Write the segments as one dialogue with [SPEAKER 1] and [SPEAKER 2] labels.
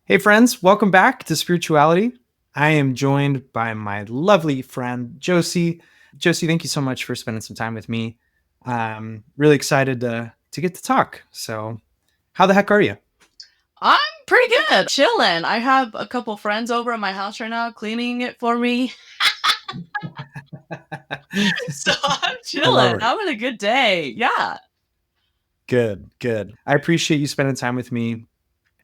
[SPEAKER 1] Hey, friends, welcome back to SpiritYOUality. I am joined by my lovely friend, Josie. Josie, thank you so much for spending some time with me. I'm really excited to get to talk. So, how the heck are you?
[SPEAKER 2] I'm pretty good. Chilling. I have a couple friends over at my house right now cleaning it for me. So I'm
[SPEAKER 1] I love
[SPEAKER 2] chilling.
[SPEAKER 1] it.
[SPEAKER 2] Having a good day. Yeah.
[SPEAKER 1] Good, good. I appreciate you spending time with me.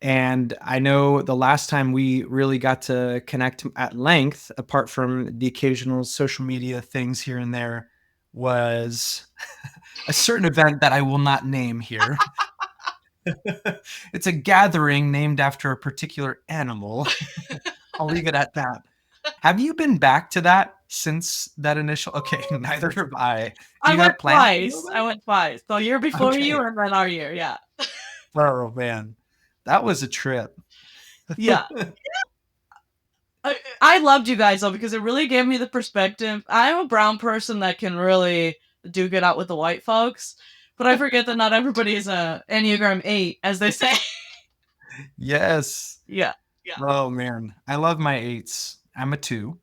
[SPEAKER 1] And I know the last time we really got to connect at length, apart from the occasional social media things here and there, was a certain event that I will not name here. It's a gathering named after a particular animal. I'll leave it at that. Have you been back to that since that initial? Okay, neither have I. Do
[SPEAKER 2] I
[SPEAKER 1] you
[SPEAKER 2] went
[SPEAKER 1] have plans to go
[SPEAKER 2] twice. I went twice. The year
[SPEAKER 1] back?
[SPEAKER 2] before you
[SPEAKER 1] Okay.
[SPEAKER 2] and then our year. Yeah.
[SPEAKER 1] Oh man, that was a trip.
[SPEAKER 2] Yeah. I loved you guys though because it really gave me the perspective. I'm a brown person that can really do get out with the white folks, but I forget that not everybody is a Enneagram 8, as they say.
[SPEAKER 1] Yes.
[SPEAKER 2] Yeah. Yeah.
[SPEAKER 1] Oh man, I love my eights. I'm a two.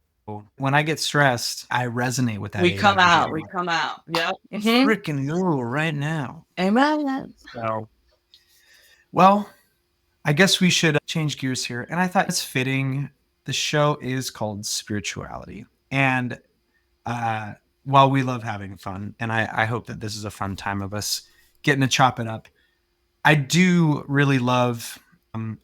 [SPEAKER 1] When I get stressed, I resonate with that
[SPEAKER 2] We
[SPEAKER 1] eight
[SPEAKER 2] come
[SPEAKER 1] energy.
[SPEAKER 2] out. We come out. Yep. Mm-hmm.
[SPEAKER 1] Freaking you right now.
[SPEAKER 2] Amen.
[SPEAKER 1] So, well, I guess we should change gears here. And I thought it's fitting. The show is called SpiritYOUality. And uh, while we love having fun, and I hope that this is a fun time of us getting to chop it up, I do really love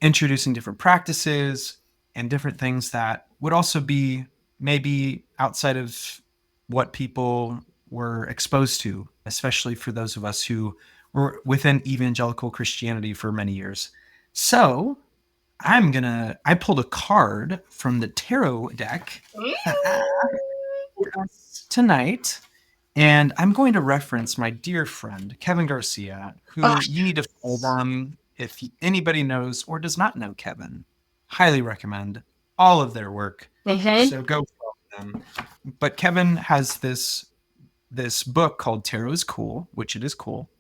[SPEAKER 1] introducing different practices and different things that would also be maybe outside of what people were exposed to, especially for those of us who were within evangelical Christianity for many years. So I pulled a card from the tarot deck for us tonight. And I'm going to reference my dear friend, Kevin Garcia,
[SPEAKER 2] Oh,
[SPEAKER 1] who you need to follow them if anybody knows or does not know Kevin. Highly recommend all of their work.
[SPEAKER 2] okay.
[SPEAKER 1] So go follow them. But Kevin has this book called Tarot is Cool, which it is cool.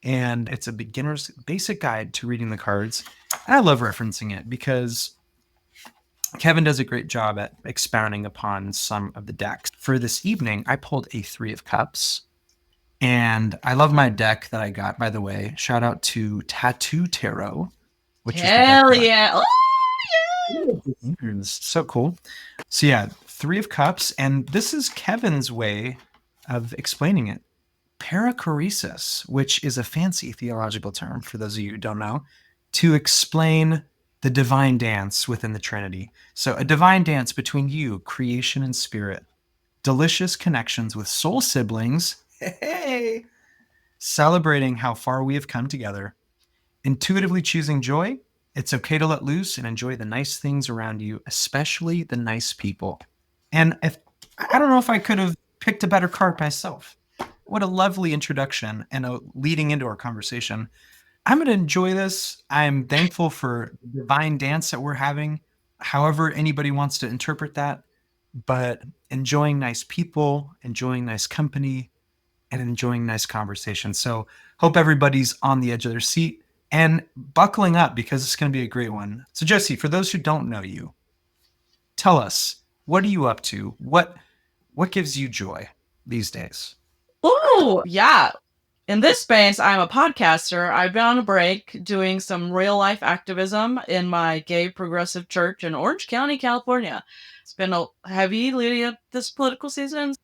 [SPEAKER 1] And it's a beginner's basic guide to reading the cards. And I love referencing it because Kevin does a great job at expounding upon some of the decks. For this evening, I pulled a Three of Cups. And I love my deck that I got, by the way. Shout out to Tattoo Tarot, which is the deck
[SPEAKER 2] Hell
[SPEAKER 1] that
[SPEAKER 2] yeah. Oh,
[SPEAKER 1] it's so cool. So yeah, Three of Cups, and this is Kevin's way of explaining it. Perichoresis, which is a fancy theological term for those of you who don't know, to explain the divine dance within the Trinity. So a divine dance between you, creation and spirit. Delicious connections with soul siblings. Hey, celebrating how far we have come together, intuitively choosing joy. It's okay to let loose and enjoy the nice things around you, especially the nice people. And if I don't know if I could have picked a better card myself. What a lovely introduction and a leading into our conversation. I'm going to enjoy this. I'm thankful for the divine dance that we're having, however anybody wants to interpret that, but enjoying nice people, enjoying nice company, and enjoying nice conversation. So hope everybody's on the edge of their seat and buckling up because it's going to be a great one. So Josie, for those who don't know you, tell us, what are you up to? What gives you joy these days?
[SPEAKER 2] ooh, yeah. In this space, I'm a podcaster. I've been on a break doing some real life activism in my gay progressive church in Orange County, California. It's been a heavy leading up this political season.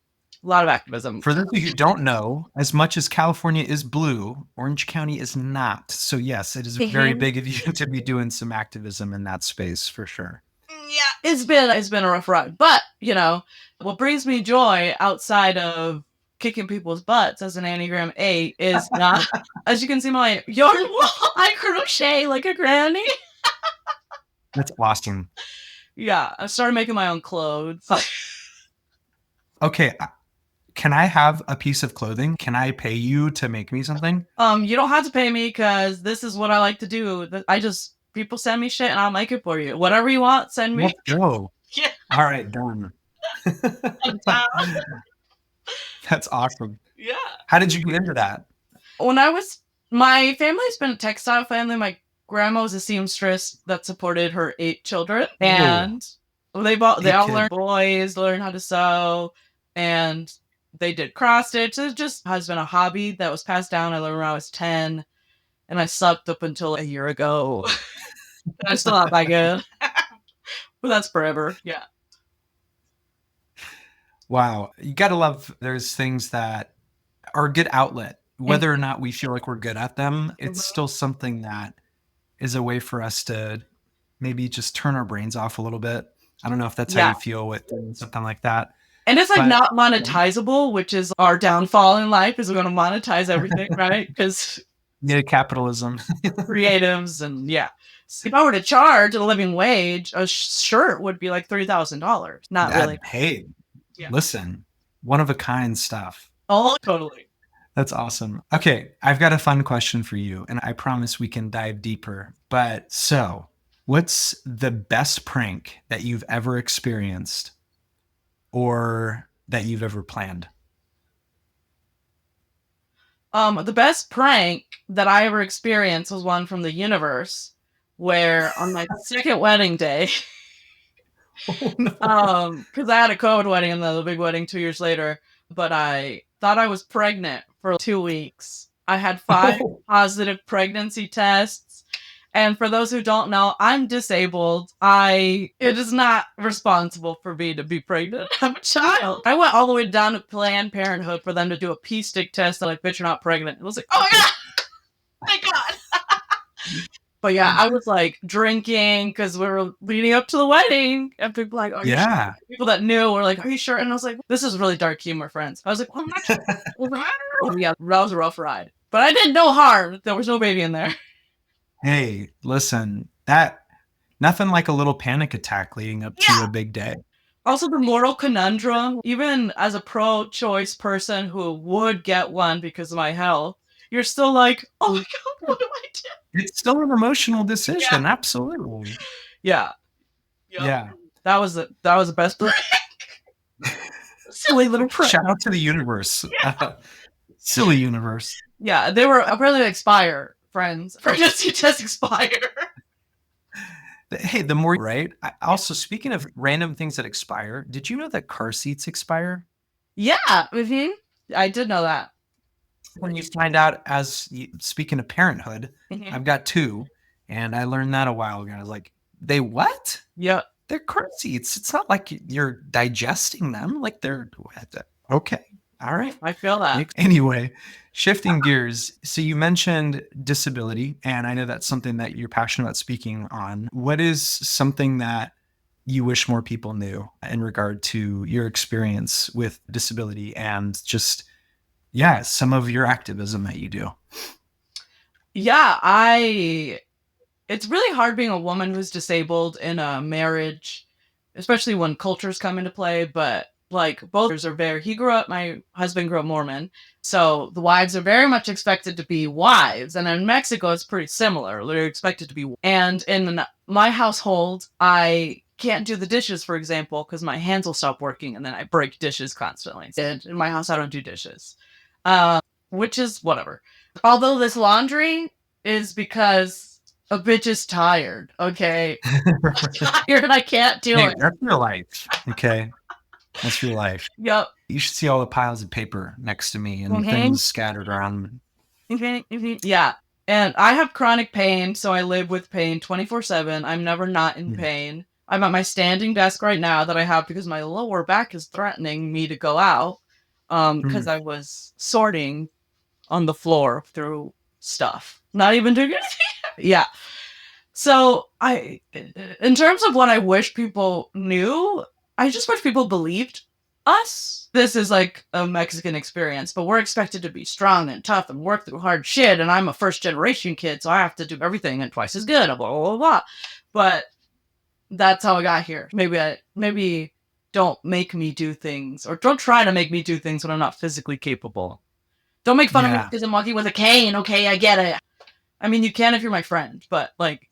[SPEAKER 2] A lot of activism.
[SPEAKER 1] For those of you who don't know, as much as California is blue, Orange County is not. So yes, it is very
[SPEAKER 2] Mhm.
[SPEAKER 1] big of you to be doing some activism in that space for sure.
[SPEAKER 2] Yeah, it's been a rough ride, but what brings me joy outside of kicking people's butts as an Enneagram 8 is not, as you can see my yarn wall. I crochet like a granny.
[SPEAKER 1] That's awesome.
[SPEAKER 2] Yeah, I started making my own clothes.
[SPEAKER 1] Okay, can I have a piece of clothing? Can I pay you to make me something?
[SPEAKER 2] You don't have to pay me because this is what I like to do. I just people send me shit and I'll make it for you. Whatever you want, send me.
[SPEAKER 1] Let's go.
[SPEAKER 2] Yeah,
[SPEAKER 1] All right, done.
[SPEAKER 2] I'm down.
[SPEAKER 1] That's awesome.
[SPEAKER 2] Yeah.
[SPEAKER 1] How did you get into that?
[SPEAKER 2] When I was, my family's been a textile family. My grandma was a seamstress that supported her 8 children, and they all learned boys, learned how to sew, and they did cross stitch. It just has been a hobby that was passed down. I learned when I was 10, and I sucked up until a year ago. I'm still not that good, but that's forever. Yeah.
[SPEAKER 1] Wow. You got to love there's things that are a good outlet. Whether or not we feel like we're good at them, it's still something that is a way for us to maybe just turn our brains off a little bit. I don't know if that's how you feel with something like that.
[SPEAKER 2] And it's like not monetizable, which is our downfall in life, is we're going to monetize everything, right? Because
[SPEAKER 1] capitalism.
[SPEAKER 2] Creatives and if I were to charge a living wage, a shirt would be like $3,000. Not really.
[SPEAKER 1] Hey, listen, one of a kind stuff.
[SPEAKER 2] Oh, totally.
[SPEAKER 1] That's awesome. Okay, I've got a fun question for you, and I promise we can dive deeper. But so, what's the best prank that you've ever experienced or that you've ever planned?
[SPEAKER 2] The best prank that I ever experienced was one from the universe, where on my second wedding day, because I had a COVID wedding and then the big wedding 2 years later, but I thought I was pregnant for 2 weeks. I had 5 positive pregnancy tests. And for those who don't know, I'm disabled. It is not responsible for me to be pregnant. I'm a child. I went all the way down to Planned Parenthood for them to do a pee stick test. They're like, bitch, you're not pregnant. It was like, oh my God. Thank God. But yeah, I was like drinking because we were leading up to the wedding. And people were like, are you sure? People that knew were like, are you sure? And I was like, this is really dark humor, friends. I was like, well, I'm not sure. Yeah, that was a rough ride. But I did no harm. There was no baby in there.
[SPEAKER 1] Hey, listen, that nothing like a little panic attack leading up to a big day.
[SPEAKER 2] Also, the moral conundrum, even as a pro-choice person who would get one because of my health, you're still like, oh my God, what do I do?
[SPEAKER 1] It's still an emotional decision. Yeah. Absolutely.
[SPEAKER 2] Yeah. Yeah. That was the best prank. Silly little prank.
[SPEAKER 1] Shout out to the universe. Silly universe.
[SPEAKER 2] Yeah, they were apparently expire, friends. Pregnancy tests expire.
[SPEAKER 1] Hey, the more, right? Also, speaking of random things that expire, did you know that car seats expire?
[SPEAKER 2] Yeah, I did know that.
[SPEAKER 1] When you find out, speaking of parenthood, I've got 2, and I learned that a while ago. I was like, they what?
[SPEAKER 2] Yeah.
[SPEAKER 1] They're car seats. It's not like you're digesting them. Like they're, okay. All right.
[SPEAKER 2] I feel that.
[SPEAKER 1] Anyway, shifting gears. So you mentioned disability, and I know that's something that you're passionate about speaking on. What is something that you wish more people knew in regard to your experience with disability and just, some of your activism that you do?
[SPEAKER 2] Yeah, it's really hard being a woman who's disabled in a marriage, especially when cultures come into play, but like both are my husband grew up Mormon, so the wives are very much expected to be wives, and in Mexico it's pretty similar. They're expected to be, and in my household I can't do the dishes, for example, because my hands will stop working and then I break dishes constantly. And in my house I don't do dishes, which is whatever. Although this laundry is because a bitch is tired, okay? I'm tired and I can't do it.
[SPEAKER 1] That's your life, okay? That's your life.
[SPEAKER 2] Yep.
[SPEAKER 1] You should see all the piles of paper next to me and things scattered around.
[SPEAKER 2] Yeah. And I have chronic pain, so I live with pain 24/7. I'm never not in pain. I'm at my standing desk right now that I have because my lower back is threatening me to go out because I was sorting on the floor through stuff. Not even doing anything. Yeah. So in terms of what I wish people knew, I just wish people believed us. This is like a Mexican experience, but we're expected to be strong and tough and work through hard shit. And I'm a first generation kid, so I have to do everything and twice as good, blah, blah, blah, blah. But that's how I got here. Maybe don't make me do things, or don't try to make me do things when I'm not physically capable. Don't make fun of me because I'm walking with a cane. Okay, I get it. I mean, you can if you're my friend, but like.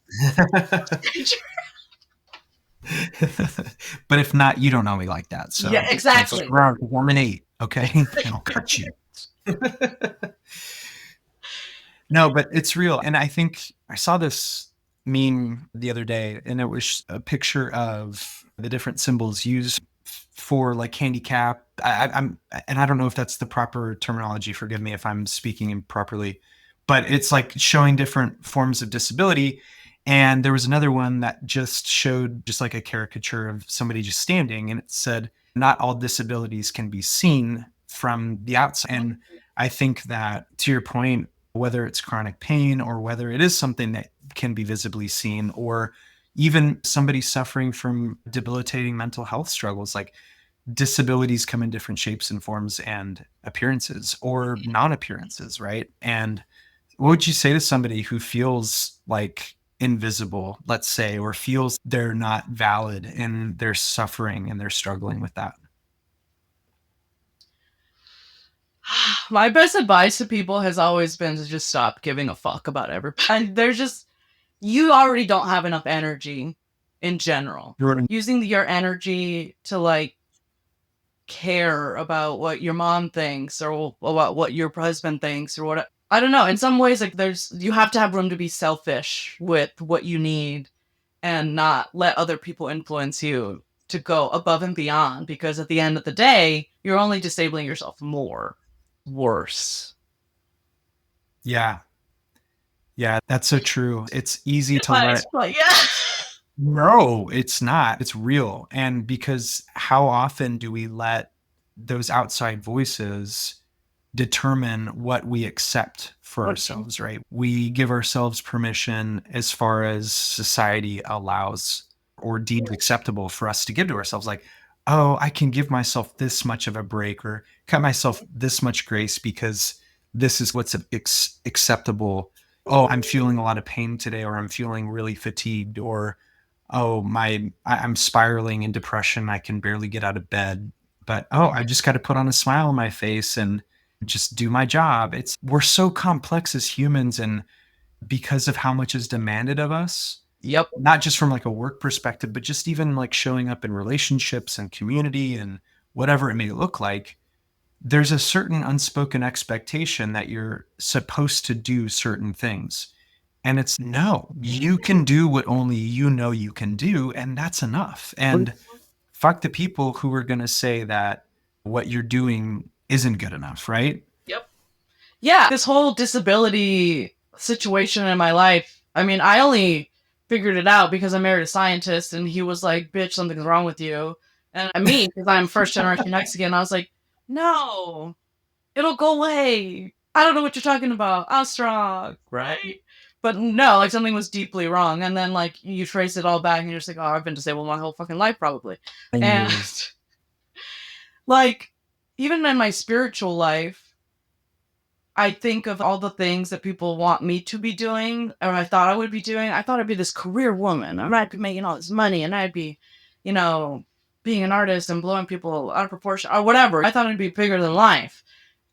[SPEAKER 1] But if not, you don't know me like that. So
[SPEAKER 2] yeah, exactly.
[SPEAKER 1] Around 1-8, okay? And I'll cut you. No, but it's real. And I think I saw this meme the other day, and it was a picture of the different symbols used for like handicap. I'm, and I don't know if that's the proper terminology. Forgive me if I'm speaking improperly, but it's like showing different forms of disability. And there was another one that just showed just like a caricature of somebody just standing, and it said, "Not all disabilities can be seen from the outside." And I think that, to your point, whether it's chronic pain or whether it is something that can be visibly seen, or even somebody suffering from debilitating mental health struggles, like disabilities come in different shapes and forms and appearances or non-appearances, right? And what would you say to somebody who feels like invisible, let's say, or feels they're not valid and they're suffering and they're struggling with that?
[SPEAKER 2] My best advice to people has always been to just stop giving a fuck about everybody. And there's just, you already don't have enough energy in general. Using your energy to like care about what your mom thinks or about what your husband thinks or what, I don't know. In some ways, like you have to have room to be selfish with what you need and not let other people influence you to go above and beyond, because at the end of the day, you're only disabling yourself more. Worse.
[SPEAKER 1] Yeah. Yeah, that's so true. It's easy to
[SPEAKER 2] But
[SPEAKER 1] let.
[SPEAKER 2] it's like, yeah.
[SPEAKER 1] No, it's not. It's real. And because how often do we let those outside voices determine what we accept for ourselves, right? We give ourselves permission as far as society allows or deems acceptable for us to give to ourselves. Like, oh, I can give myself this much of a break or cut myself this much grace because this is what's acceptable. Oh, I'm feeling a lot of pain today, or I'm feeling really fatigued, or oh, I'm spiraling in depression. I can barely get out of bed, but oh, I just got to put on a smile on my face and just do my job. We're so complex as humans, and because of how much is demanded of us,
[SPEAKER 2] Yep.
[SPEAKER 1] not just from like a work perspective, but just even like showing up in relationships and community and whatever it may look like, there's a certain unspoken expectation that you're supposed to do certain things. And it's no, you can do what only you know you can do, and that's enough. And fuck the people who are going to say that what you're doing isn't good enough, right?
[SPEAKER 2] Yep. Yeah. This whole disability situation in my life, I mean, I only figured it out because I married a scientist and he was like, bitch, something's wrong with you. And me, because I'm first generation Mexican, I was like, no, it'll go away. I don't know what you're talking about. I'm strong, right? But no, like something was deeply wrong. And then like you trace it all back and you're just like, oh, I've been disabled my whole fucking life probably. And like, even in my spiritual life, I think of all the things that people want me to be doing, or I thought I would be doing. I thought I'd be this career woman, and I'd be making all this money, and I'd be, you know, being an artist and blowing people out of proportion, or whatever. I thought I'd be bigger than life.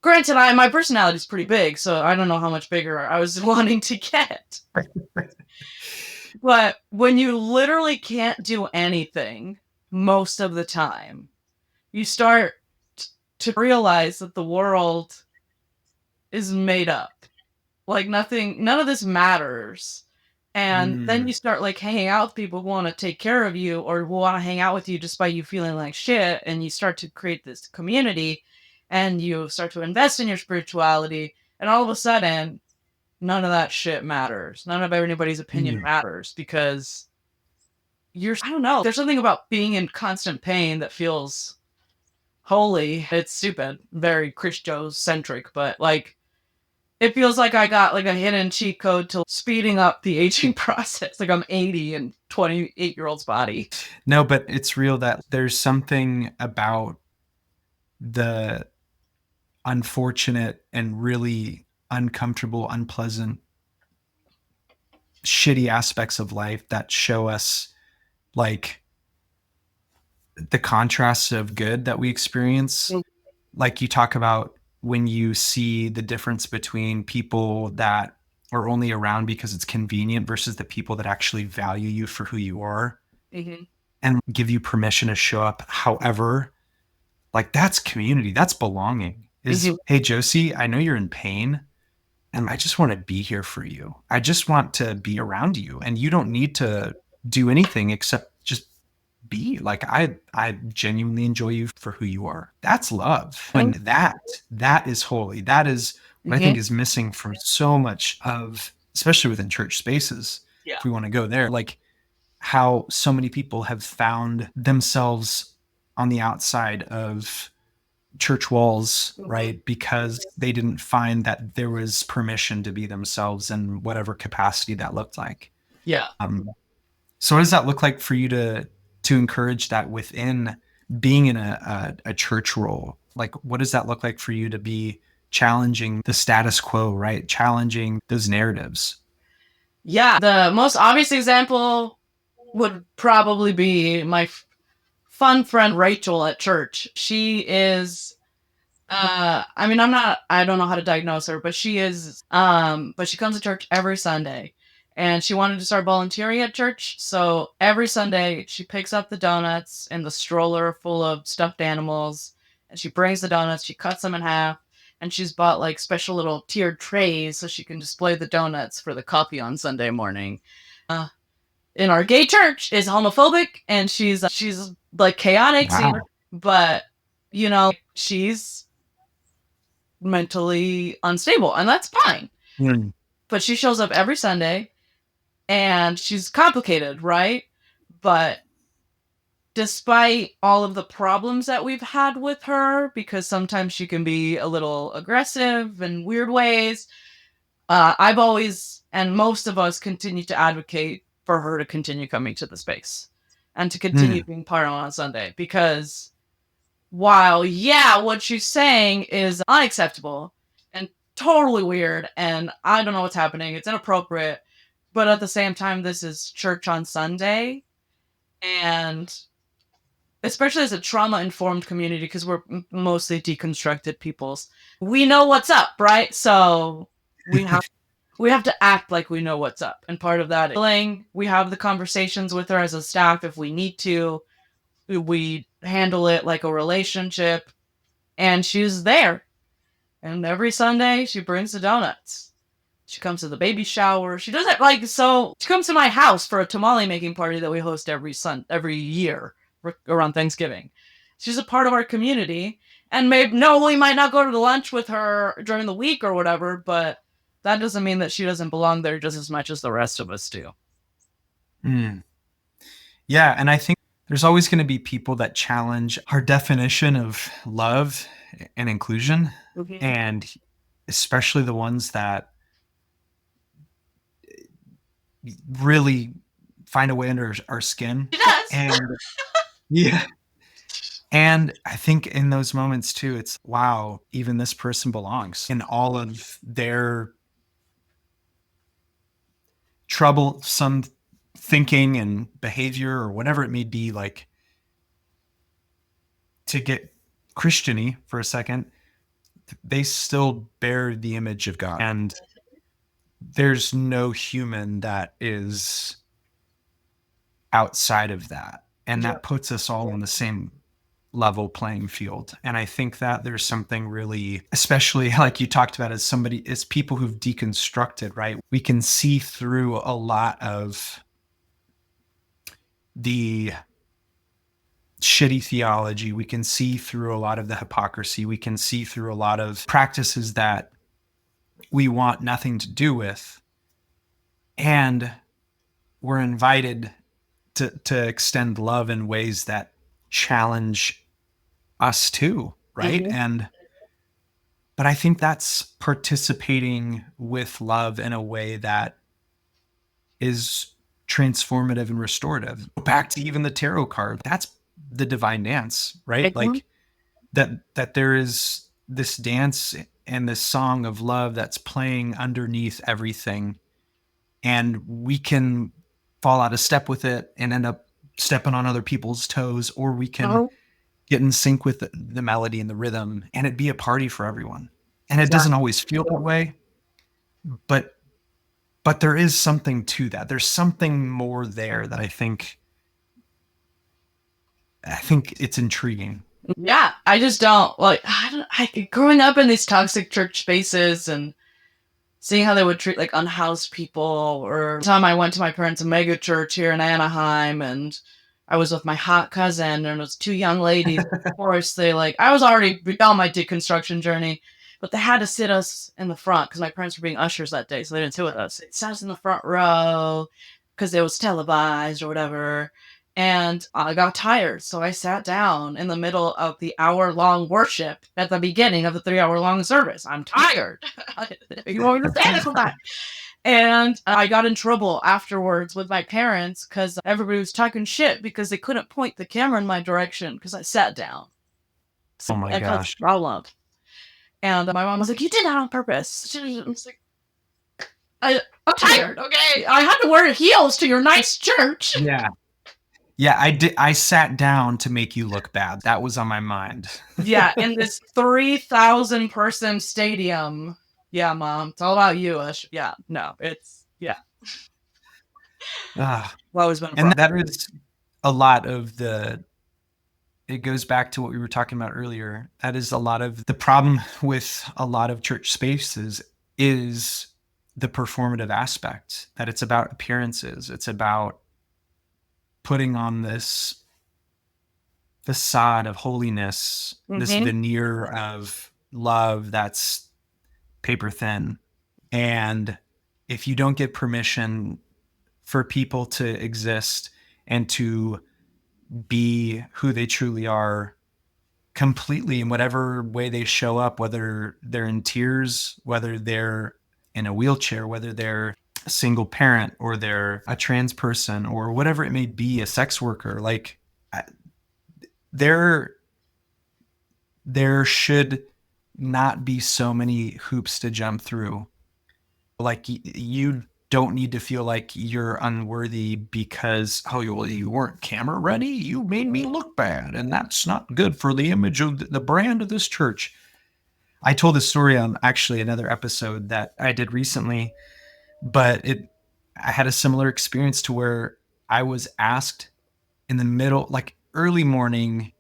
[SPEAKER 2] Granted, my personality is pretty big, so I don't know how much bigger I was wanting to get. But when you literally can't do anything most of the time, you start to realize that the world is made up. Like none of this matters. And then you start like hanging out with people who want to take care of you or who want to hang out with you despite you feeling like shit. And you start to create this community and you start to invest in your spirituality. And all of a sudden, none of that shit matters. None of anybody's opinion matters because I don't know. There's something about being in constant pain that feels holy. It's stupid, very Christocentric, but like, it feels like I got like a hidden cheat code to speeding up the aging process. Like I'm 80 and 28-year-old's body.
[SPEAKER 1] No, but it's real that there's something about the unfortunate and really uncomfortable, unpleasant, shitty aspects of life that show us like the contrasts of good that we experience. Like you talk about when you see the difference between people that are only around because it's convenient versus the people that actually value you for who you are and give you permission to show up however, like that's community, that's belonging. Hey Josie, I know you're in pain, and I just want to be here for you. I just want to be around you, and you don't need to do anything except just be. Like, I genuinely enjoy you for who you are. That's love. And that is holy. That is what I think is missing from so much of, especially within church spaces.
[SPEAKER 2] Yeah.
[SPEAKER 1] If we want to go there, like how so many people have found themselves on the outside of church walls, right? Because they didn't find that there was permission to be themselves in whatever capacity that looked like.
[SPEAKER 2] Yeah.
[SPEAKER 1] So what does that look like for you to encourage that within being in a church role? Like, what does that look like for you to be challenging the status quo, right? Challenging those narratives.
[SPEAKER 2] Yeah. The most obvious example would probably be my fun friend Rachel at church. She is I mean, I don't know how to diagnose her, but she is, but she comes to church every Sunday and she wanted to start volunteering at church. So every Sunday she picks up the donuts in the stroller full of stuffed animals and she brings the donuts, she cuts them in half, and she's bought like special little tiered trays so she can display the donuts for the coffee on Sunday morning. In our gay church is homophobic and she's like chaotic,
[SPEAKER 1] Wow.
[SPEAKER 2] but she's mentally unstable, and that's fine.
[SPEAKER 1] Mm.
[SPEAKER 2] But she shows up every Sunday and she's complicated, right? But despite all of the problems that we've had with her, because sometimes she can be a little aggressive in weird ways, I've always, and most of us, continue to advocate for her to continue coming to the space and to continue being part on Sunday. Because while, yeah, what she's saying is unacceptable and totally weird, and I don't know what's happening, it's inappropriate, but at the same time, this is church on Sunday, and especially as a trauma-informed community, because we're mostly deconstructed peoples, we know what's up, right? So we have to act like we know what's up, and part of that is we have the conversations with her as a staff if we need to. We handle it like a relationship, and she's there. And every Sunday, she brings the donuts. She comes to the baby shower. She does it like so. She comes to my house for a tamale making party that we host every year around Thanksgiving. She's a part of our community, and maybe no, we might not go to the lunch with her during the week or whatever, but that doesn't mean that she doesn't belong there just as much as the rest of us do.
[SPEAKER 1] Mm. Yeah, and I think there's always going to be people that challenge our definition of love and inclusion, and especially the ones that really find a way under our skin.
[SPEAKER 2] She does.
[SPEAKER 1] And yeah. And I think in those moments too, it's wow, even this person belongs in all of their troublesome thinking and behavior or whatever it may be. Like, to get Christiany for a second, they still bear the image of God. And there's no human that is outside of that. And that puts us all on the same level playing field. And I think that there's something really, especially like you talked about, as people who've deconstructed, right? We can see through a lot of the shitty theology. We can see through a lot of the hypocrisy. We can see through a lot of practices that we want nothing to do with. And we're invited to extend love in ways that challenge us too, right? But I think that's participating with love in a way that is transformative and restorative. Back to even the tarot card, that's the divine dance, right? Like that there is this dance and this song of love that's playing underneath everything, and we can fall out of step with it and end up stepping on other people's toes, or we can get in sync with the melody and the rhythm, and it be a party for everyone. And it doesn't always feel that way, but there is something to that. There's something more there that I think it's intriguing.
[SPEAKER 2] Yeah, I just don't like. Growing up in these toxic church spaces and seeing how they would treat like unhoused people. Or the time I went to my parents' mega church here in Anaheim, and I was with my hot cousin, and it was 2 young ladies. Of course, I was already on my deconstruction journey, but they had to sit us in the front because my parents were being ushers that day, so they didn't sit with us. They sat us in the front row because it was televised or whatever. And I got tired, so I sat down in the middle of the hour-long worship at the beginning of the 3-hour-long service. I'm tired. You won't understand this one. And I got in trouble afterwards with my parents because everybody was talking shit because they couldn't point the camera in my direction because I sat down.
[SPEAKER 1] Oh my
[SPEAKER 2] I caused
[SPEAKER 1] gosh.
[SPEAKER 2] a problem. And my mom was like, "You did that on purpose." I was like, I'm tired, okay? I had to wear heels to your nice church.
[SPEAKER 1] Yeah. Yeah, I did. I sat down to make you look bad. That was on my mind.
[SPEAKER 2] Yeah, in this 3,000 person stadium. Yeah, Mom, it's all about you. Yeah, no, it's, yeah.
[SPEAKER 1] Ah,
[SPEAKER 2] Always been a
[SPEAKER 1] and
[SPEAKER 2] problem.
[SPEAKER 1] that is a lot of it goes back to what we were talking about earlier. That is a lot of the problem with a lot of church spaces is the performative aspect, that it's about appearances. It's about putting on this facade of holiness, this veneer of love that's paper thin. And if you don't get permission for people to exist and to be who they truly are completely in whatever way they show up, whether they're in tears, whether they're in a wheelchair, whether they're a single parent or they're a trans person or whatever it may be, a sex worker, like there should not be so many hoops to jump through. Like you don't need to feel like you're unworthy because, oh, you weren't camera ready. You made me look bad. And that's not good for the image of the brand of this church. I told this story on actually another episode that I did recently, but I had a similar experience to where I was asked in the middle, like early morning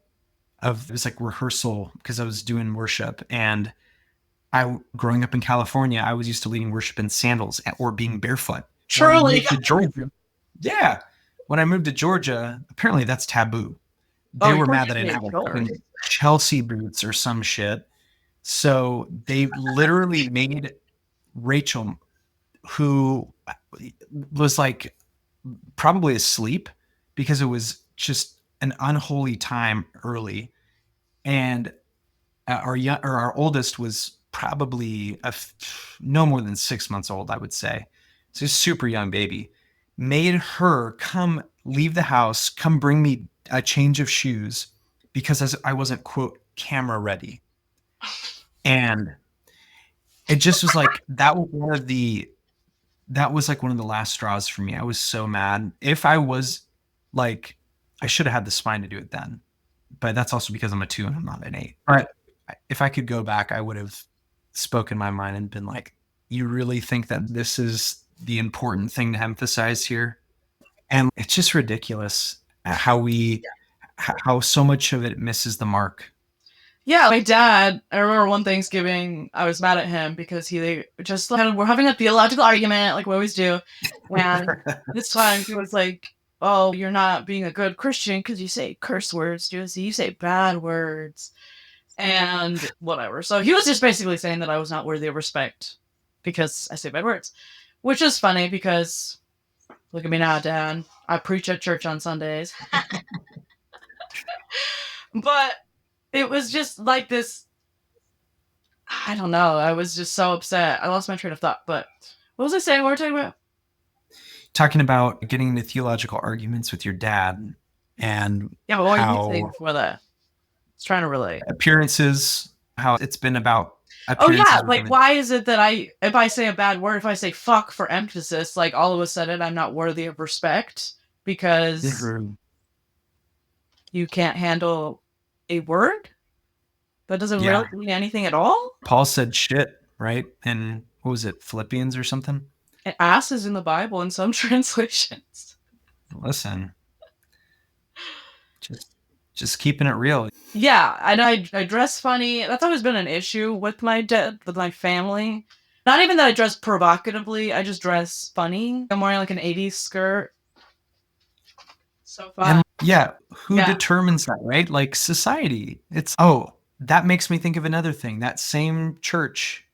[SPEAKER 1] it was like rehearsal because I was doing worship. And growing up in California, I was used to leading worship in sandals or being barefoot.
[SPEAKER 2] Truly.
[SPEAKER 1] To Georgia. Yeah. When I moved to Georgia, apparently that's taboo. They were mad that I didn't have fucking Chelsea boots or some shit. So they literally made Rachel, who was like probably asleep because it was just an unholy time early. And our oldest was probably no more than 6 months old, I would say. So a super young baby. Made her come leave the house, come bring me a change of shoes because I wasn't, quote, camera ready. And it just was like that was one of the last straws for me. I was so mad. If I was like, I should have had the spine to do it then, but that's also because I'm a 2 and I'm not an 8. But if I could go back, I would have spoken my mind and been like, you really think that this is the important thing to emphasize here? And it's just ridiculous how so much of it misses the mark.
[SPEAKER 2] Yeah, my dad, I remember one Thanksgiving, I was mad at him because we're having a theological argument like we always do. And this time he was like, "Oh, you're not being a good Christian because you say curse words, Josie. You say bad words." And whatever. So he was just basically saying that I was not worthy of respect because I say bad words. Which is funny because look at me now, Dad. I preach at church on Sundays. But it was just like this. I don't know. I was just so upset. I lost my train of thought. But what was I saying? What were we talking about?
[SPEAKER 1] Talking about getting into theological arguments with your dad and
[SPEAKER 2] Yeah, but what were you saying before that? I was trying to relate.
[SPEAKER 1] Appearances, how it's been about
[SPEAKER 2] appearances. Oh yeah, like why is it that if I say a bad word, if I say fuck for emphasis, like all of a sudden I'm not worthy of respect because you can't handle a word? That doesn't really mean anything at all?
[SPEAKER 1] Paul said shit, right? And what was it, Philippians or something?
[SPEAKER 2] Ass is in the Bible in some translations.
[SPEAKER 1] Listen, just keeping it real.
[SPEAKER 2] Yeah, and I dress funny. That's always been an issue with my family. Not even that I dress provocatively, I just dress funny. I'm wearing like an 80s skirt. So fun.
[SPEAKER 1] And yeah, who
[SPEAKER 2] Yeah.
[SPEAKER 1] determines that, right? Like society. That makes me think of another thing. That same church,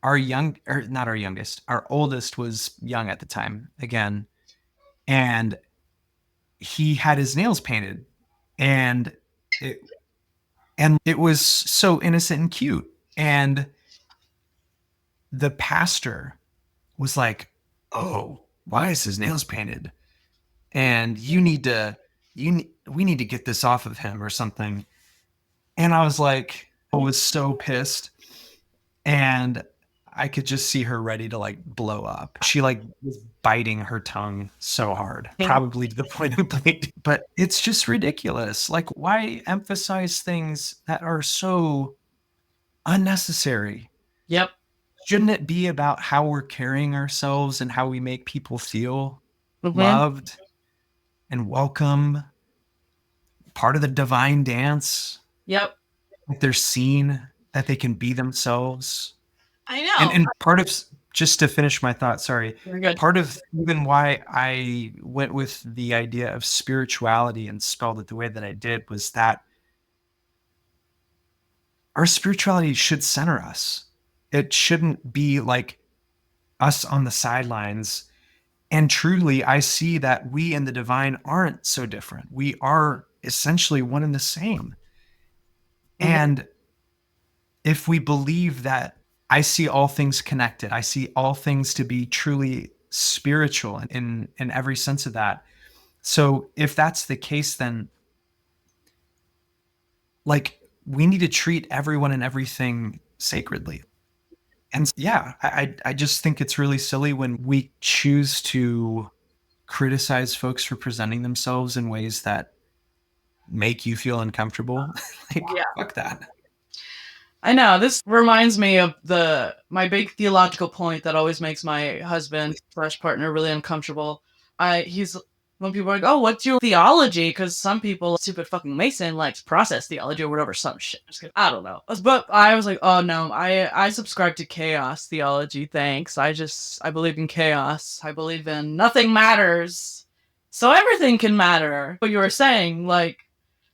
[SPEAKER 1] not our youngest, our oldest was young at the time again. And he had his nails painted and it it was so innocent and cute. And the pastor was like, "Oh, why is his nails painted? And we need to get this off of him or something." And I was like, I was so pissed. And I could just see her ready to like blow up. She like was biting her tongue so hard, probably to the point of bleeding. But it's just ridiculous. Like, why emphasize things that are so unnecessary?
[SPEAKER 2] Yep.
[SPEAKER 1] Shouldn't it be about how we're carrying ourselves and how we make people feel
[SPEAKER 2] Mm-hmm.
[SPEAKER 1] loved and welcome? Part of the divine dance.
[SPEAKER 2] Yep.
[SPEAKER 1] Like they're seen, that they can be themselves.
[SPEAKER 2] I know.
[SPEAKER 1] And part of, just to finish my thought, sorry,
[SPEAKER 2] Very good.
[SPEAKER 1] part of even why I went with the idea of spirituality and spelled it the way that I did was that our spirituality should center us. It shouldn't be like us on the sidelines. And truly, I see that we and the divine aren't so different. We are essentially one and the same.
[SPEAKER 2] Mm-hmm.
[SPEAKER 1] And if we believe that, I see all things connected, I see all things to be truly spiritual in every sense of that. So if that's the case, then like we need to treat everyone and everything sacredly. And yeah, I just think it's really silly when we choose to criticize folks for presenting themselves in ways that make you feel uncomfortable. Like,
[SPEAKER 2] Yeah.
[SPEAKER 1] fuck that.
[SPEAKER 2] I know. This reminds me of my big theological point that always makes my husband / partner really uncomfortable. He's when people are like, "Oh, what's your theology?" Because some people, stupid fucking Mason, likes process theology or whatever, some shit. I don't know. But I was like, "Oh no, I subscribe to chaos theology. Thanks. I believe in chaos. I believe in nothing matters, so everything can matter." What you were saying, like,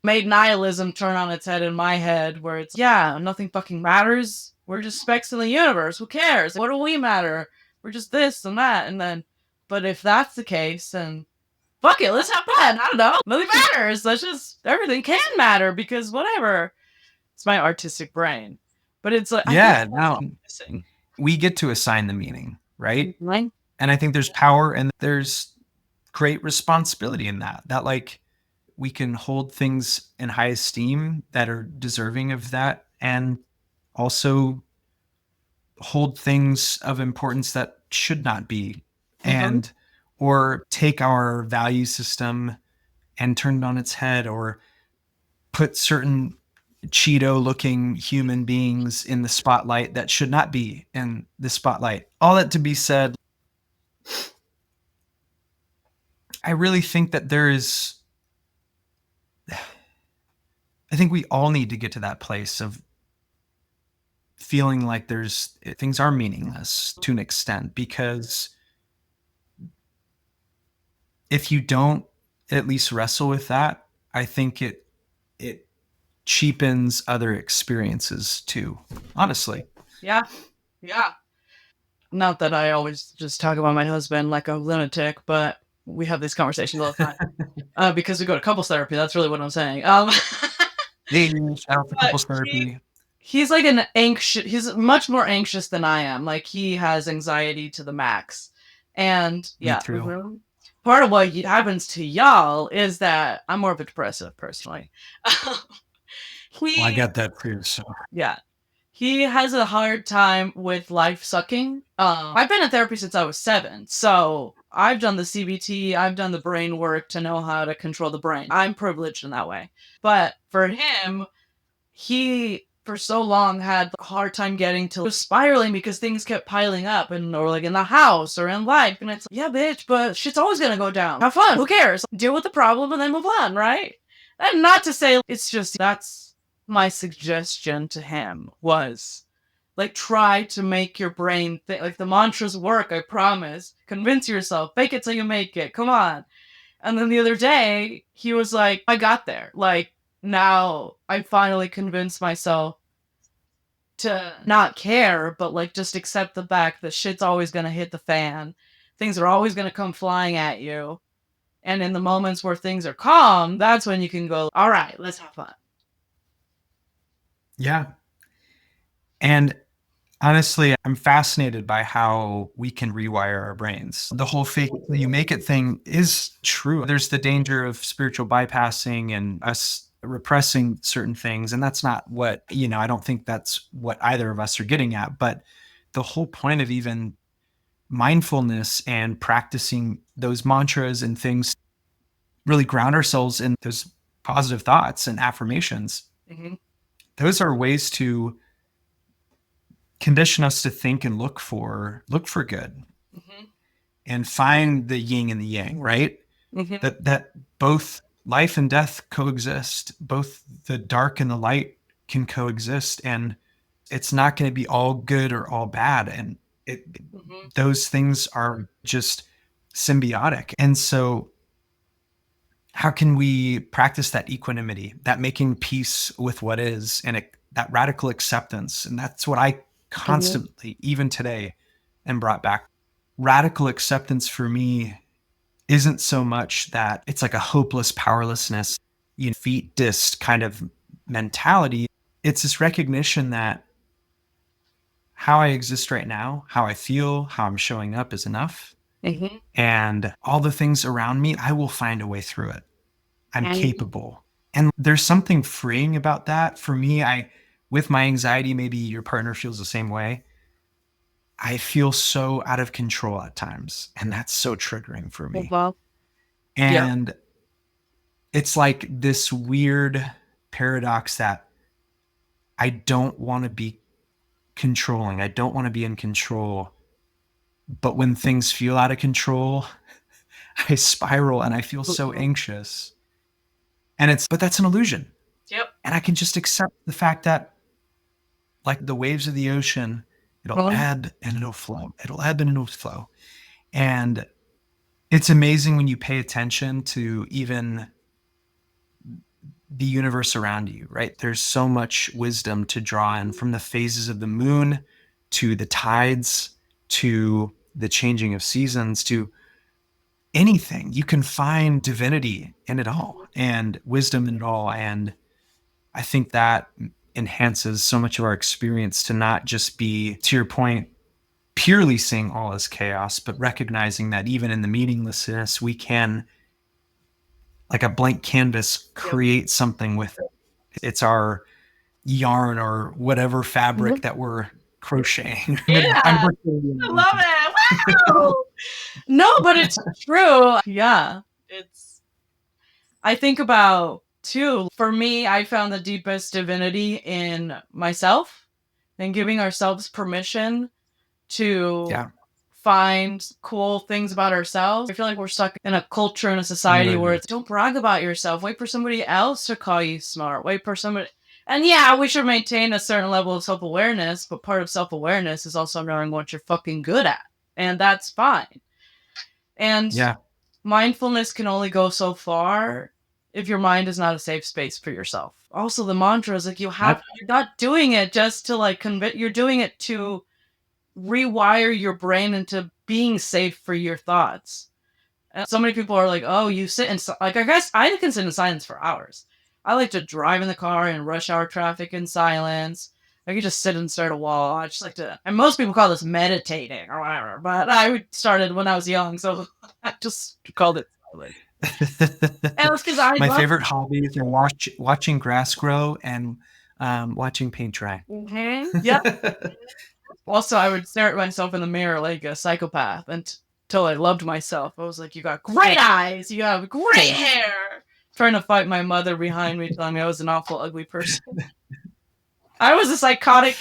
[SPEAKER 2] made nihilism turn on its head in my head, where it's, yeah, nothing fucking matters. We're just specks in the universe. Who cares? What do we matter? We're just this and that. And then, but if that's the case, then fuck it, let's have fun. I don't know. Nothing matters. Let's just, everything can matter because whatever. It's my artistic brain. But it's like,
[SPEAKER 1] Yeah, now
[SPEAKER 2] missing.
[SPEAKER 1] we get to assign the meaning, right?
[SPEAKER 2] Mm-hmm.
[SPEAKER 1] And I think there's power and there's great responsibility in that. That like we can hold things in high esteem that are deserving of that, and also hold things of importance that should not be, and or take our value system and turn it on its head, or put certain Cheeto looking human beings in the spotlight that should not be in the spotlight. All that to be said, I really think that I think we all need to get to that place of feeling like things are meaningless to an extent, because if you don't at least wrestle with that, I think it cheapens other experiences too, honestly.
[SPEAKER 2] Yeah. Yeah. Not that I always just talk about my husband like a lunatic, but we have these conversations all the time. Because we go to couples therapy. That's really what I'm saying.
[SPEAKER 1] Hey, shout out to couples therapy.
[SPEAKER 2] He's much more anxious than I am. Like, he has anxiety to the max. And yeah,
[SPEAKER 1] Me too.
[SPEAKER 2] part of what happens to y'all is that I'm more of a depressive, personally.
[SPEAKER 1] Well, I got that too. So
[SPEAKER 2] Yeah. He has a hard time with life sucking. I've been in therapy since I was 7, so I've done the CBT, I've done the brain work to know how to control the brain. I'm privileged in that way. But for him, he for so long had a hard time getting to spiraling because things kept piling up, or like in the house or in life, and it's like, yeah, bitch, but shit's always gonna go down. Have fun. Who cares? Deal with the problem and then move on, right? And not to say, it's just, that's my suggestion to him was, like try to make your brain think. Like the mantras work, I promise. Convince yourself. Fake it till you make it. Come on. And then the other day, he was like, I got there. Like, now I finally convinced myself to not care, but like just accept the fact that shit's always going to hit the fan. Things are always going to come flying at you. And in the moments where things are calm, that's when you can go, all right, let's have fun.
[SPEAKER 1] Yeah. And honestly, I'm fascinated by how we can rewire our brains. The whole fake it till you make it thing is true. There's the danger of spiritual bypassing and us repressing certain things. And that's not what, I don't think that's what either of us are getting at. But the whole point of even mindfulness and practicing those mantras and things really ground ourselves in those positive thoughts and affirmations.
[SPEAKER 2] Mm-hmm.
[SPEAKER 1] Those are ways to condition us to think and look for good,
[SPEAKER 2] Mm-hmm.
[SPEAKER 1] and find the yin and the yang, right?
[SPEAKER 2] Mm-hmm.
[SPEAKER 1] That both life and death coexist, both the dark and the light can coexist, and it's not going to be all good or all bad, and
[SPEAKER 2] Mm-hmm.
[SPEAKER 1] those things are just symbiotic. And so how can we practice that equanimity, that making peace with what is, and that radical acceptance? And that's what I constantly, even today, am brought back. Radical acceptance for me isn't so much that it's like a hopeless powerlessness, defeatist kind of mentality. It's this recognition that how I exist right now, how I feel, how I'm showing up is enough.
[SPEAKER 2] Mm-hmm.
[SPEAKER 1] And all the things around me, I will find a way through it. I'm
[SPEAKER 2] And
[SPEAKER 1] capable. And there's something freeing about that. For me, with my anxiety, maybe your partner feels the same way. I feel so out of control at times. And that's so triggering for me.
[SPEAKER 2] well, yeah.
[SPEAKER 1] And it's like this weird paradox that I don't want to be controlling. I don't want to be in control. But when things feel out of control, I spiral and I feel so anxious. But that's an illusion.
[SPEAKER 2] Yep.
[SPEAKER 1] And I can just accept the fact that, like the waves of the ocean, it'll
[SPEAKER 2] Well,
[SPEAKER 1] ebb and it'll flow. It'll ebb and it'll flow. And it's amazing when you pay attention to even the universe around you, right? There's so much wisdom to draw in, from the phases of the moon to the tides to the changing of seasons to anything. You can find divinity in it all and wisdom in it all. And I think that enhances so much of our experience to not just be, to your point, purely seeing all as chaos, but recognizing that even in the meaninglessness, we can, like a blank canvas, create something with it. It's our yarn or whatever fabric that we're crocheting.
[SPEAKER 2] yeah,
[SPEAKER 1] I'm
[SPEAKER 2] I love it. Wow. No, but it's true. Yeah. I think about too, for me, I found the deepest divinity in myself and giving ourselves permission to find cool things about ourselves. I feel like we're stuck in a culture and a society where it's don't brag about yourself. Wait for somebody else to call you smart. Wait for somebody. And yeah, we should maintain a certain level of self-awareness, but part of self-awareness is also knowing what you're fucking good at. And that's fine. And mindfulness can only go so far if your mind is not a safe space for yourself. Also, the mantra is like you're not doing it just to like you're doing it to rewire your brain into being safe for your thoughts. And so many people are like, oh, you sit in, like, I guess I can sit in silence for hours. I like to drive in the car in rush hour traffic in silence. I could just sit and stare at a wall. I just like to, and most people call this meditating or whatever, but I started when I was young, so I just called it silent. And it's because
[SPEAKER 1] my favorite hobbies are watching grass grow and watching paint dry.
[SPEAKER 2] Mm-hmm. Yep. Also, I would stare at myself in the mirror like a psychopath until I loved myself. I was like, you got great eyes. You have great hair. Trying to fight my mother behind me telling me I was an awful, ugly person. I was a psychotic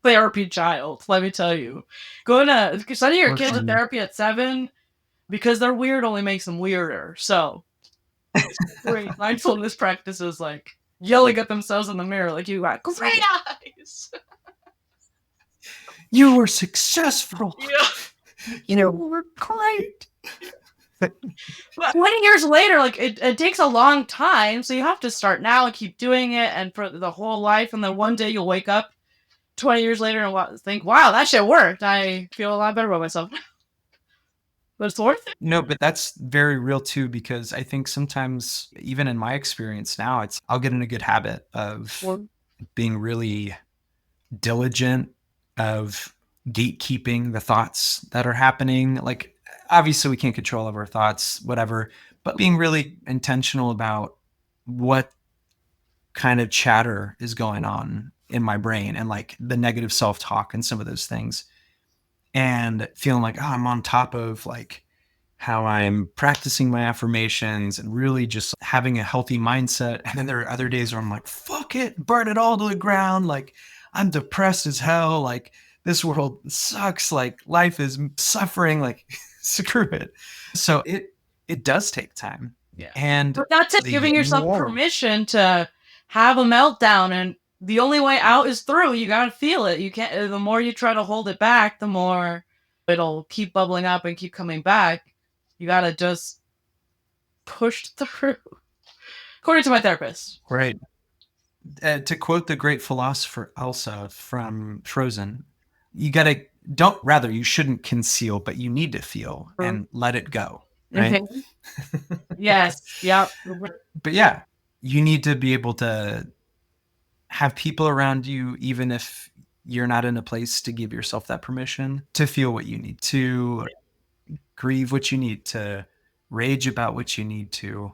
[SPEAKER 2] therapy child, let me tell you. Sending your kids to therapy at 7 because they're weird only makes them weirder. So, great mindfulness practices like yelling at themselves in the mirror like you got great eyes.
[SPEAKER 1] You were successful.
[SPEAKER 2] Yeah.
[SPEAKER 1] You were great.
[SPEAKER 2] But 20 years later, like it takes a long time, so you have to start now and keep doing it, and for the whole life, and then one day you'll wake up 20 years later and think, wow, that shit worked. I feel a lot better about myself. But it's worth it.
[SPEAKER 1] No, but that's very real too, because I think sometimes, even in my experience now, I'll get in a good habit of being really diligent, of gatekeeping the thoughts that are happening. Like, obviously we can't control our thoughts, whatever, but being really intentional about what kind of chatter is going on in my brain, and like the negative self-talk and some of those things, and feeling like, oh, I'm on top of like how I'm practicing my affirmations and really just having a healthy mindset. And then there are other days where I'm like, fuck it, burn it all to the ground. Like, I'm depressed as hell. Like, this world sucks. Like, life is suffering. Like, screw it. So it does take time.
[SPEAKER 2] Yeah.
[SPEAKER 1] And
[SPEAKER 2] but that's it, giving yourself permission to have a meltdown, and the only way out is through. You gotta feel it. You can't. The more you try to hold it back, the more it'll keep bubbling up and keep coming back. You gotta just push through. According to my therapist.
[SPEAKER 1] Right. To quote the great philosopher Elsa from Frozen, you shouldn't conceal, but you need to feel and let it go. Right.
[SPEAKER 2] Yes. Yep.
[SPEAKER 1] But yeah, you need to be able to have people around you, even if you're not in a place to give yourself that permission, to feel what you need, to grieve what you need, to rage about what you need to.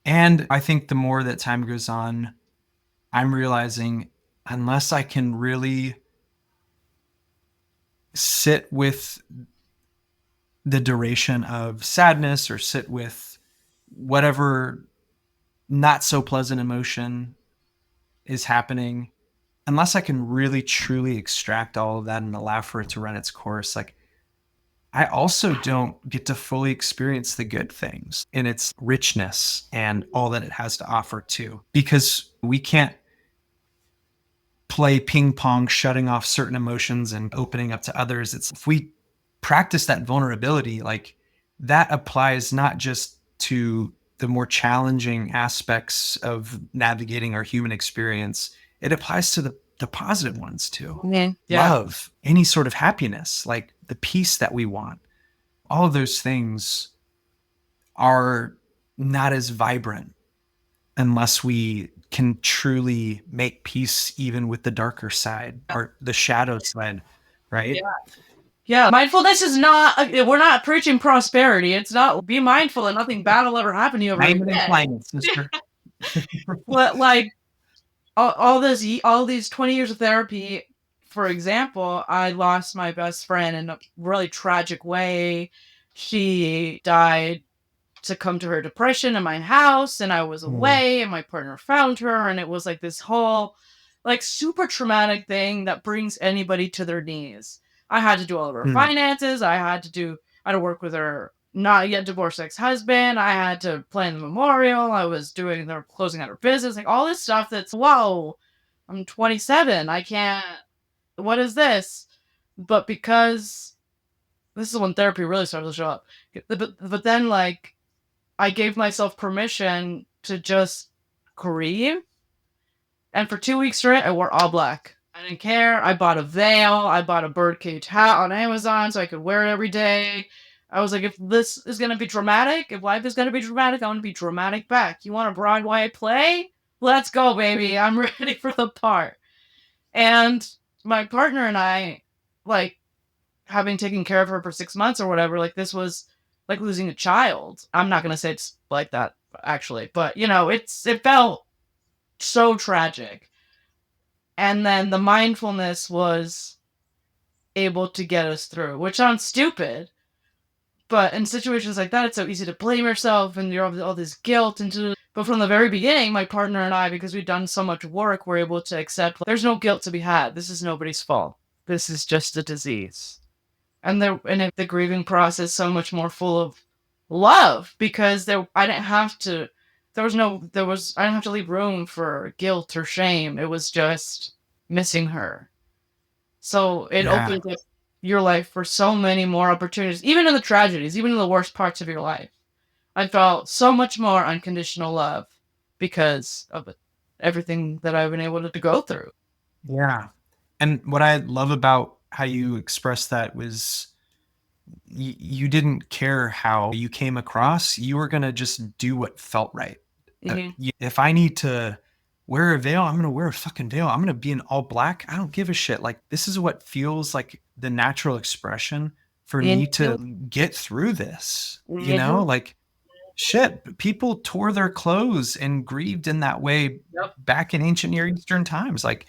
[SPEAKER 1] And I think the more that time goes on, I'm realizing, unless I can really sit with the duration of sadness, or sit with whatever not so pleasant emotion is happening, unless I can really truly extract all of that and allow for it to run its course, like, I also don't get to fully experience the good things in its richness and all that it has to offer too, because we can't play ping pong, shutting off certain emotions and opening up to others. It's, if we practice that vulnerability, like, that applies not just to the more challenging aspects of navigating our human experience, it applies to the positive ones too.
[SPEAKER 2] Yeah.
[SPEAKER 1] Love, any sort of happiness, like the peace that we want. All of those things are not as vibrant unless we can truly make peace even with the darker side, or the shadow side, right?
[SPEAKER 2] Yeah, mindfulness is not, we're not preaching prosperity. It's not, be mindful and nothing bad will ever happen to you ever again.
[SPEAKER 1] Sister.
[SPEAKER 2] But like, all these 20 years of therapy, for example, I lost my best friend in a really tragic way. She died succumbed to her depression in my house, and I was away, and my partner found her, and it was like this whole like super traumatic thing that brings anybody to their knees. I had to do all of her finances. I had to work with her not yet divorced ex-husband. I had to plan the memorial. I was doing their closing out her business, like all this stuff that's, whoa, I'm 27. I can't, what is this? But because this is when therapy really started to show up. But then, like, I gave myself permission to just grieve. And for 2 weeks straight, I wore all black. I didn't care. I bought a veil. I bought a birdcage hat on Amazon so I could wear it every day. I was like, if this is going to be dramatic, if life is going to be dramatic, I want to be dramatic back. You want a Broadway play? Let's go, baby. I'm ready for the part. And my partner and I, like, having taken care of her for 6 months or whatever, like, this was like losing a child. I'm not going to say it's like that, actually, but, you know, it felt so tragic. And then the mindfulness was able to get us through, which sounds stupid, but in situations like that, it's so easy to blame yourself, and you're all this guilt but from the very beginning, my partner and I, because we've done so much work, we're able to accept, there's no guilt to be had. This is nobody's fault. This is just a disease. And the grieving process so much more full of love, because I didn't have to leave room for guilt or shame. It was just missing her. So it
[SPEAKER 1] Yeah.
[SPEAKER 2] opens up your life for so many more opportunities, even in the tragedies, even in the worst parts of your life. I felt so much more unconditional love because of everything that I've been able to go through.
[SPEAKER 1] Yeah. And what I love about how you expressed that was you didn't care how you came across. You were going to just do what felt right.
[SPEAKER 2] Mhm.
[SPEAKER 1] If I need to wear a veil, I'm going to wear a fucking veil. I'm going to be in all black. I don't give a shit. Like, this is what feels like the natural expression for me to get through this. You know,
[SPEAKER 2] Mhm.
[SPEAKER 1] like, shit, people tore their clothes and grieved in that way
[SPEAKER 2] Yep.
[SPEAKER 1] back in ancient Near Eastern times. Like,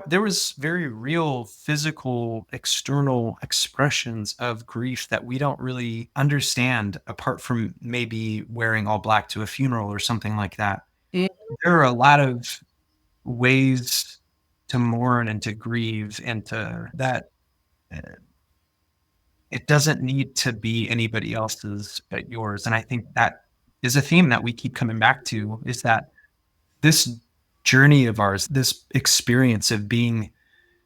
[SPEAKER 1] there was very real physical external expressions of grief that we don't really understand apart from maybe wearing all black to a funeral or something like that.
[SPEAKER 2] Mhm.
[SPEAKER 1] There are a lot of ways to mourn and to grieve and to that uh, it doesn't need to be anybody else's but yours. And I think that is a theme that we keep coming back to, is that this journey of ours, this experience of being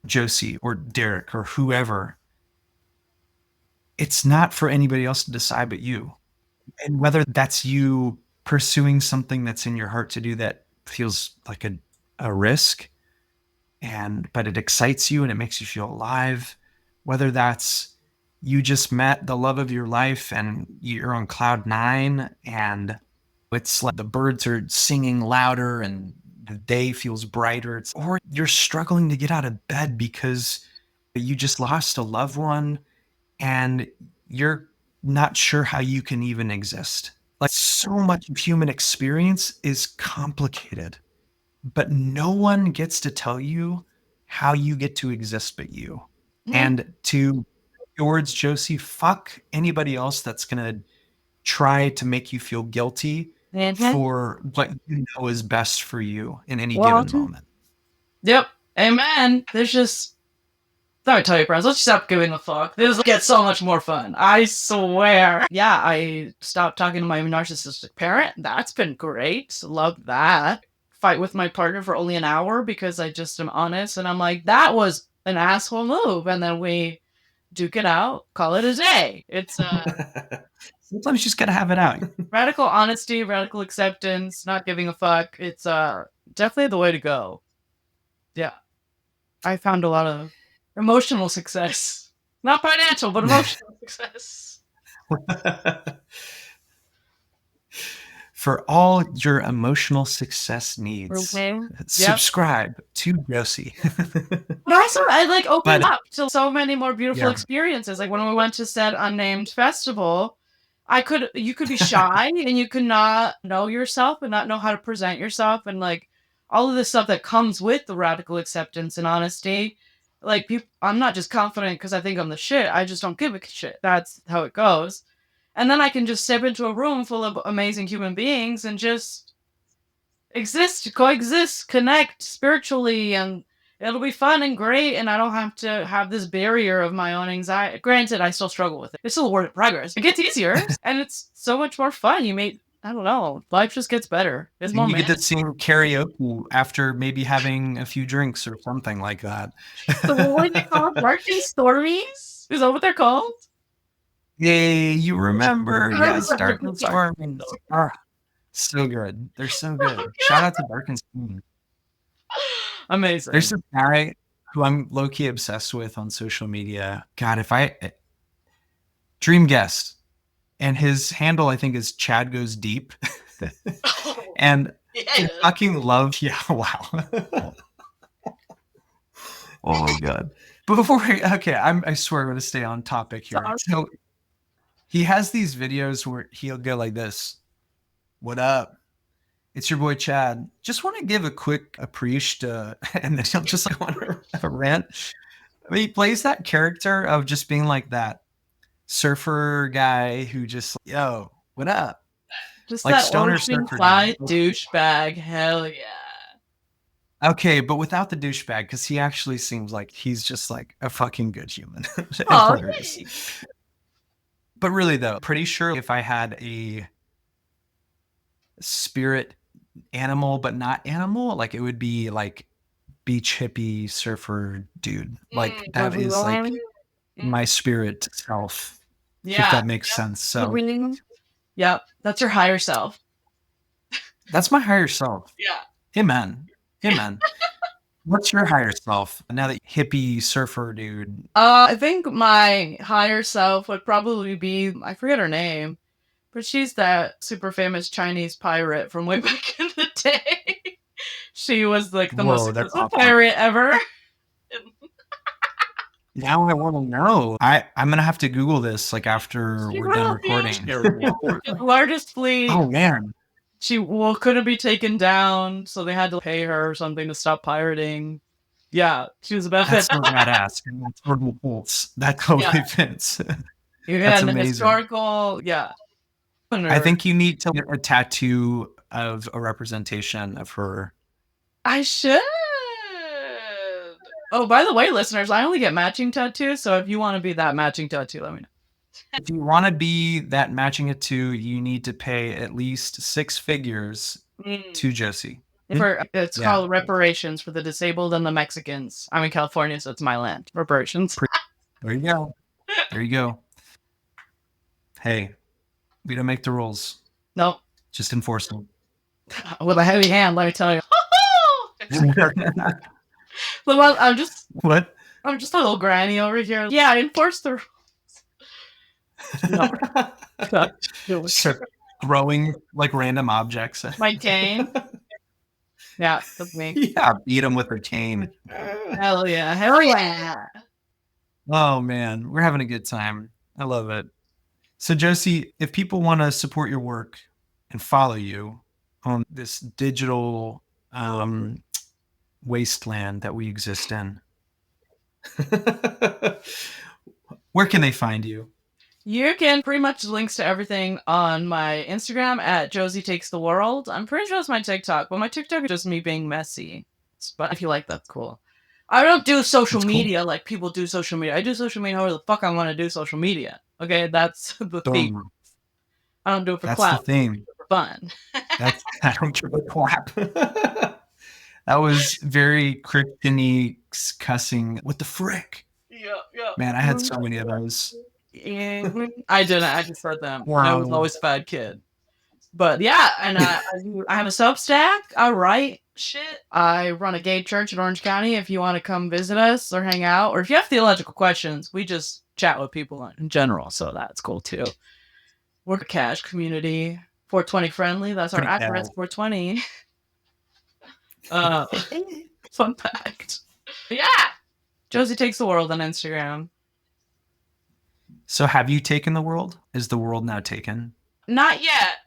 [SPEAKER 1] Josie or Derek or whoever, it's not for anybody else to decide but you. And whether that's you pursuing something that's in your heart to do that feels like a risk, and but it excites you and it makes you feel alive, whether that's you just met the love of your life and you're on cloud nine and it's like the birds are singing louder and the day feels brighter, or you're struggling to get out of bed because you just lost a loved one and you're not sure how you can even exist. Like, so much of human experience is complicated, but no one gets to tell you how you get to exist but you.
[SPEAKER 2] Mhm.
[SPEAKER 1] And to your words, Josie, fuck anybody else that's going to try to make you feel guilty
[SPEAKER 2] Mhm.
[SPEAKER 1] for what you know is best for you in any
[SPEAKER 2] Well,
[SPEAKER 1] given moment.
[SPEAKER 2] yep. Amen. There's just, let me tell you, friends, let's stop giving a fuck. This gets so much more fun. I swear. Yeah, I stopped talking to my narcissistic parent. That's been great. Love that. Fight with my partner for only an hour because I just am honest. And I'm like, that was an asshole move. And then we duke it out, call it a day. It's
[SPEAKER 1] Sometimes you just got to have it out.
[SPEAKER 2] radical honesty, radical acceptance, not giving a fuck. It's definitely the way to go. Yeah. I found a lot of emotional success. Not financial, but emotional success.
[SPEAKER 1] For all your emotional success needs,
[SPEAKER 2] Okay. Yep.
[SPEAKER 1] subscribe to Josie.
[SPEAKER 2] But also, I like opened
[SPEAKER 1] But
[SPEAKER 2] up to so many more beautiful
[SPEAKER 1] yeah.
[SPEAKER 2] experiences. Like when we went to said unnamed festival, you could be shy and you could not know yourself and not know how to present yourself and like all of this stuff that comes with the radical acceptance and honesty. Like people, I'm not just confident because I think I'm the shit. I just don't give a shit. That's how it goes. And then I can just step into a room full of amazing human beings and just exist, coexist, connect spiritually, and it'll be fun and great. And I don't have to have this barrier of my own anxiety. Granted, I still struggle with it. It's still a work in progress. It gets easier, and it's so much more fun. I don't know, life just gets better. It's more
[SPEAKER 1] And you get to
[SPEAKER 2] man.
[SPEAKER 1] sing karaoke after maybe having a few drinks or something like that.
[SPEAKER 2] So what they call Barking stories? Is that what they're called?
[SPEAKER 1] Yay, you remember?
[SPEAKER 2] I
[SPEAKER 1] Yes,
[SPEAKER 2] remember
[SPEAKER 1] Dark
[SPEAKER 2] the
[SPEAKER 1] and
[SPEAKER 2] Barking
[SPEAKER 1] Storming.
[SPEAKER 2] stories.
[SPEAKER 1] Ah, so good. They're so
[SPEAKER 2] Oh,
[SPEAKER 1] good. Shout out to Dark and Storming. There's
[SPEAKER 2] amazing.
[SPEAKER 1] this guy who I'm low key obsessed with on social media. God, if I dream guest, and his handle I think is Chad Goes Deep,
[SPEAKER 2] Oh,
[SPEAKER 1] and I
[SPEAKER 2] yes.
[SPEAKER 1] fucking love. Yeah, wow. Oh my god. But before okay, I swear I'm gonna stay on topic here.
[SPEAKER 2] Sorry.
[SPEAKER 1] So he has these videos where he'll go like this. What up? It's your boy Chad. Just want to give a quick appreciate, and then he'll just like want to have a rant. I mean, he plays that character of just being like that surfer guy who just, yo, what up?
[SPEAKER 2] Just
[SPEAKER 1] Like
[SPEAKER 2] that
[SPEAKER 1] stoner
[SPEAKER 2] ocean
[SPEAKER 1] surfer guy.
[SPEAKER 2] side douchebag. Hell yeah.
[SPEAKER 1] Okay, but without the douchebag, because he actually seems like he's just like a fucking good human and
[SPEAKER 2] Oh,
[SPEAKER 1] hilarious.
[SPEAKER 2] yay.
[SPEAKER 1] But really, though, pretty sure if I had a spirit animal, but not animal, like it would be like beach hippie surfer dude. Like that is like my spirit self. If that makes sense. So
[SPEAKER 2] Yep, that's your higher self.
[SPEAKER 1] that's my higher self.
[SPEAKER 2] Yeah.
[SPEAKER 1] Amen. Amen. What's your higher self? Now that hippie surfer dude.
[SPEAKER 2] I think my higher self would probably be, I forget her name, but she's that super famous Chinese pirate from way back in the day. She was like the most
[SPEAKER 1] That's
[SPEAKER 2] successful
[SPEAKER 1] awesome.
[SPEAKER 2] pirate ever.
[SPEAKER 1] Now I want to know. I'm gonna have to Google this like after we're done recording.
[SPEAKER 2] The largest fleet.
[SPEAKER 1] Oh man.
[SPEAKER 2] She couldn't be taken down, so they had to pay her or something to stop pirating. Yeah, she was about
[SPEAKER 1] That's so badass. And that totally fits. That totally fits.
[SPEAKER 2] You
[SPEAKER 1] That's
[SPEAKER 2] got an
[SPEAKER 1] amazing.
[SPEAKER 2] historical, yeah.
[SPEAKER 1] I think you need to get a tattoo of a representation of her.
[SPEAKER 2] I should. Oh, by the way, listeners, I only get matching tattoos, so if you want to be that matching tattoo, let me know.
[SPEAKER 1] If you want to be that matching tattoo, you need to pay at least 6 figures to Josie.
[SPEAKER 2] It's called reparations for the disabled and the Mexicans. I'm in California, so it's my land. Reparations.
[SPEAKER 1] There you go. There you go. Hey, we don't make the rules.
[SPEAKER 2] Nope.
[SPEAKER 1] Just enforce them.
[SPEAKER 2] With a heavy hand, let me tell you. Well, I'm just a little granny over here. Yeah, I enforce the rules.
[SPEAKER 1] Start throwing like random objects.
[SPEAKER 2] My cane. Yeah, that's me.
[SPEAKER 1] Yeah, beat them with her cane.
[SPEAKER 2] Hell yeah. Hell yeah.
[SPEAKER 1] Oh man, we're having a good time. I love it. So Josie, if people want to support your work and follow you on this digital wasteland that we exist in, where can they find you?
[SPEAKER 2] You can pretty much links to everything on my Instagram at Josie Takes the World. I'm pretty sure it's my TikTok, but my TikTok is just me being messy. But if you like, that's cool. I don't do social media like people do social media. I do social media however the fuck I want to do social media. Okay, that's the theme. I don't do it for
[SPEAKER 1] That's
[SPEAKER 2] clap.
[SPEAKER 1] the theme.
[SPEAKER 2] For fun.
[SPEAKER 1] I don't give a clap. That was very Christian-y cussing. What the frick?
[SPEAKER 2] Yeah.
[SPEAKER 1] Man, I had so many of those.
[SPEAKER 2] I didn't. I just heard them.
[SPEAKER 1] Wow.
[SPEAKER 2] I was always a bad kid. But yeah, and I have a Substack. I write shit. I run a gay church in Orange County. If you want to come visit us or hang out, or if you have theological questions, we just chat with people in general. So that's cool too. We're a cash community, 420 friendly. That's our address, 420. Fun fact. But yeah, Josie Takes the World on Instagram.
[SPEAKER 1] So have you taken the world? Is the world now taken?
[SPEAKER 2] Not yet.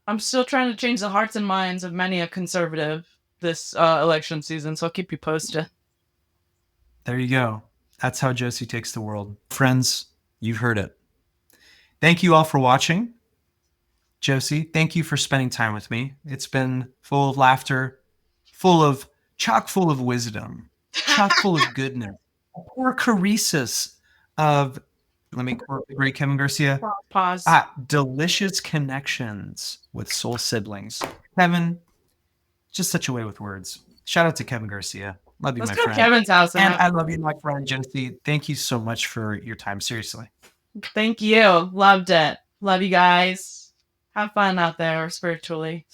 [SPEAKER 2] I'm still trying to change the hearts and minds of many a conservative this election season, so I'll keep you posted.
[SPEAKER 1] There you go. That's how Josie takes the world. Friends, you've heard it. Thank you all for watching. Josie, thank you for spending time with me. It's been full of laughter, chock full of wisdom, chock full of goodness, or choresis of, let me quote the great Kevin Garcia.
[SPEAKER 2] Pause.
[SPEAKER 1] Delicious connections with soul siblings. Kevin, just such a way with words. Shout out to Kevin Garcia. Love you,
[SPEAKER 2] Let's
[SPEAKER 1] my
[SPEAKER 2] go
[SPEAKER 1] friend.
[SPEAKER 2] Kevin's house.
[SPEAKER 1] And I love you, my friend Josie. Thank you so much for your time. Seriously.
[SPEAKER 2] Thank you. Loved it. Love you guys. Have fun out there spiritually.